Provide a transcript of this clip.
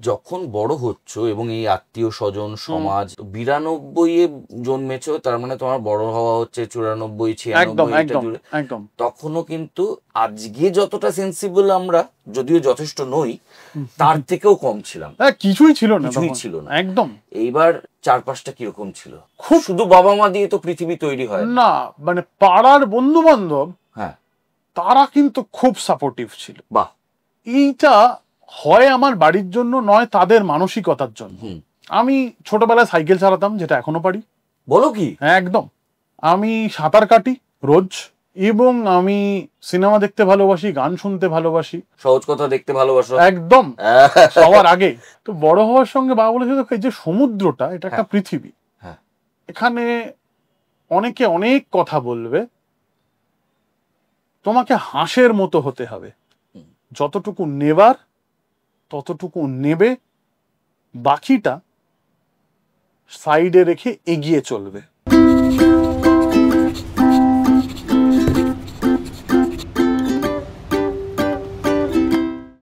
যখন বড় হচ্ছ এবং এই আত্মীয় স্বজন সমাজ 92-এ জন্মেছো, তার মানে তোমার বড় হওয়া হচ্ছে 94, 96 এটা জুড়ে। তখনও কিন্তু আজকে যতটা সেন্সিবল আমরা, যদিও যথেষ্ট নই, তার থেকেও কম ছিলাম। কিছুই ছিল না, কিছুই ছিল না একদম। এইবার চারপাশটা কিরকম ছিল? খুব শুধু বাবা মা দিয়ে তো পৃথিবী তৈরি হয় না, মানে পাড়ার বন্ধু বান্ধব, হ্যাঁ, তারা কিন্তু খুব সাপোর্টিভ ছিল। বাহ। এইটা হয় আমার বাড়ির জন্য, নয় তাদের মানসিকতার জন্য। আমি ছোটবেলায় সাইকেল চালাতাম, যেটা এখনো পারি। বলো কি? হ্যাঁ, একদম। আমি সাঁতার কাটি রোজ, এবং আমি সিনেমা দেখতে ভালোবাসি, গান শুনতে ভালোবাসি। সহজ কথা দেখতে ভালোবাসো? একদম, সবার আগে। তো বড় হওয়ার সঙ্গে বাবা বলেছে, এই যে সমুদ্রটা, এটা একটা পৃথিবী, এখানে অনেকে অনেক কথা বলবে, তোমাকে হাঁসের মতো হতে হবে, যতটুকু নেবার ততটুকু নেবে, বাকিটা সাইডে রেখে এগিয়ে চলবে।